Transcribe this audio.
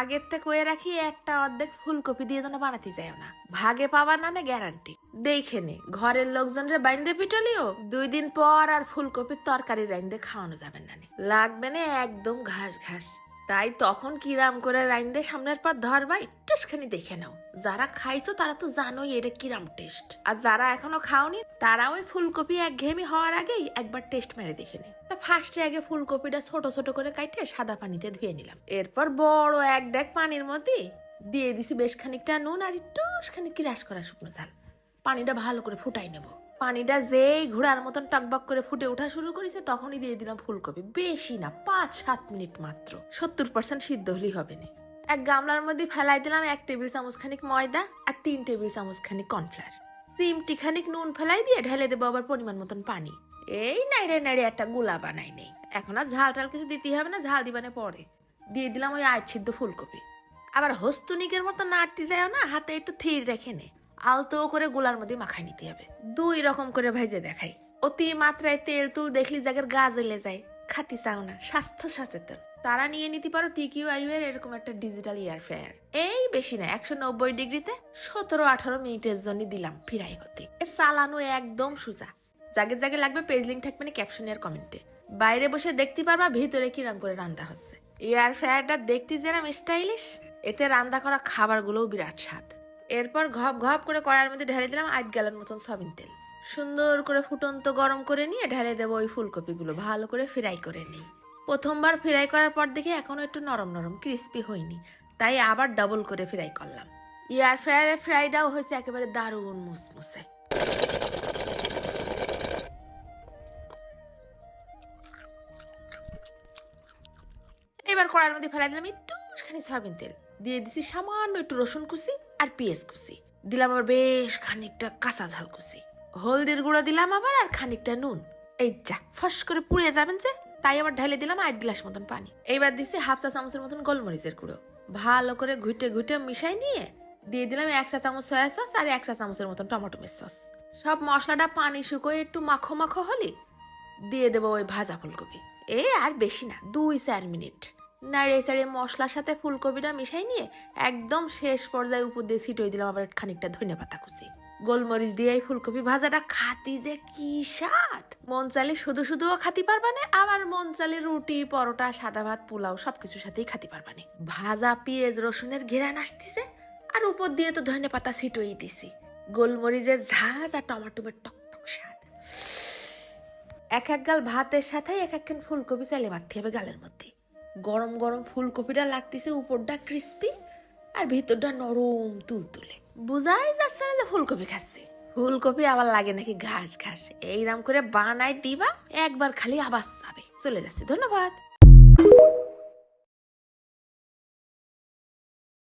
আগের থেকে কয়ে রাখি একটা অর্ধেক ফুলকপি দিয়ে যেন বানাতে যায় না, ভাগে পাবা না গ্যারান্টি। দেখে নে ঘরের লোকজনরে বাইন্দে পিটলিও 2 দিন পর আর ফুলকপির তরকারি রাইন্দে খাওয়ানো যাবে না, লাগবে না একদম ঘাস ঘাস। তাই তখন কিরাম করে রাইন্দে সামনের পর ধরবা একটুখানি দেখে নাও। যারা খাইছো তারা তো জানোই এটা কিরাম টেস্ট, আর যারা এখনো খাওনি তারা ওই ফুলকপি একঘেয়েমি হওয়ার আগেই একবার টেস্ট মেরে দেখে নে। তা ফার্স্টে আগে ফুলকপিটা ছোট ছোট করে কাটে সাদা পানিতে ধুয়ে নিলাম। এরপর বড় এক ডেক পানির মধ্যে দিয়ে দিছি বেশ খানিকটা নুন আর একটুখানি কিরাস করা শুকনো ঝাল। পানিটা ভালো করে ফুটাই নেব। পানিটা যেই ঘোড়ার মতন টকবক করে ফুটে ওঠা শুরু করেছে তখনই দিয়ে দিলাম ফুলকপি। বেশি না, 5-7 মিনিট মাত্র, 70% সিদ্ধ হলেই হবে না। এক গামলার মধ্যে ফেলাই দিলাম 1 টেবিল চামচ খানিক ময়দা আর 3 টেবিল চামচ খানিক কর্নফ্লাওয়ার। চিমটি খানিক নুন ফেলাই দিয়ে ঢেলে দেবো আবার পরিমাণ মতন পানি। এই নাইড়ে নাইড়ে একটা গোলা বানাই নেই। এখন আর ঝাল টাল কিছু দিতে হবে না, ঝাল দিবানে পরে। দিয়ে দিলাম ওই সিদ্ধ ফুলকপি। আবার হস্তুনিকের মতো নাড়তে যায় না, হাতে একটু থির রেখে নে। আলতো করে গোলার মধ্যে মাখাই নিতে হবে। 2 রকম করে ভেজে দেখাই। অতি মাত্রায় তেল তুল দেখলি জায়গার গা জ্বলে যায়, খাতি চাও না, স্বাস্থ্য সচেতন তারা নিয়ে নিতে পারো TQIU এর এরকম একটা ডিজিটাল এয়ার ফ্রায়ার। এই বেশি না, 190 ডিগ্রিতে 17-18 মিনিটের জন্য দিলাম ফিরাই হতে। চালানো একদম সোজা। জাগে জাগে লাগবে পেজলিং থাকবে না ক্যাপশন আর কমেন্টে। বাইরে বসে দেখতে পারবা ভিতরে কিরম করে রান্না হচ্ছে। এয়ার ফ্রায়ারটা দেখতে যেরকম স্টাইলিশ, এতে রান্না করা খাবারগুলোও বিরাট স্বাদ। এরপর ঘপ ঘপ করে কড়াইয়ের মধ্যে ঢেলে দিলাম 1 গ্যালন মতন সয়াবিন তেল। সুন্দর করে ফুটন্ত গরম করে নিয়ে ঢেলে দেবো ওই ফুলকপিগুলো। ভালো করে ফ্রাই করে নিই। প্রথমবার ফ্রাই করার পর দেখে এখনো একটু নরম নরম ক্রিস্পি হয়নি, তাই আবার ডাবল করে ফ্রাই করলাম। এয়ার ফ্রায়ারের ফ্রাইটাও হয়েছে একেবারে দারুণ মুসমুসে। এবার কড়াইয়ের মধ্যে ফেলাই দিলাম একটুখানি সয়াবিন তেল। দিয়ে দিছি সামান্য একটু রসুন কুচি আর পেঁয়াজ কুচি। দিলাম আবার বেশ খানিকটা কাঁচা ঝাল কুচি। হলদির গুঁড়ো দিলাম আবার আর খানিকটা নুন। এই যা ফস করে পুড়ে যাবেন যে, তাই আবার ঢেলে দিলাম 1 গ্লাস মতন পানি। এইবার দিছি 1/2 চা চামচের মতন গোলমরিচের গুঁড়ো। ভালো করে ঘুটে ঘুটে মিশাই নিয়ে দিয়ে দিলাম 1 চা চামচ সয়া সস আর 1 চা চামচের মতন টমেটো সস। সব মশলাটা পানি শুকোয় একটু মাখো মাখো হলে দিয়ে দেবো ওই ভাজা ফুলকপি। আর বেশি না, 2-4 মিনিট নাড়িয়ে চাড়িয়ে মশলার সাথে ফুলকপিটা মিশাই নিয়ে একদম শেষ পর্যায়ে উপর দিয়ে ছিটিয়ে দিলাম আবার খানিকটা ধনেপাতা কুচি। গোলমরিচ দিয়ে এই ফুলকপি ভাজাটা খাতি যে কি স্বাদ! মন চাইলে শুধু শুধুও খাতি পারবা না, আবার মন চাইলে রুটি পরোটা সাদা ভাত পোলাও সবকিছুর সাথেই খাতি পারবা না। ভাজা পেঁয়াজ রসুনের ঘেরান আসতেছে, আর উপর দিয়ে তো ধনেপাতা ছিটিয়ে দিছি। গোলমরিচের ঝাঁজ আর টমাটোমের টকটক স্বাদ। এক গাল ভাতের সাথে এক একখান ফুলকপি চাইলে মারতে হবে গালের মধ্যে। গরম গরম ফুলকপিটা লাগতেছে, উপরটা ক্রিস্পি আর ভিতরটা নরম তুলতুলে। বোঝাই যাচ্ছে না যে ফুলকপি খাচ্ছি। ফুলকপি আবার লাগে নাকি ঘাস ঘাস। এইরকম করে বানাই দিবা, একবার খালি আবার যাবে। চলে যাচ্ছে। ধন্যবাদ।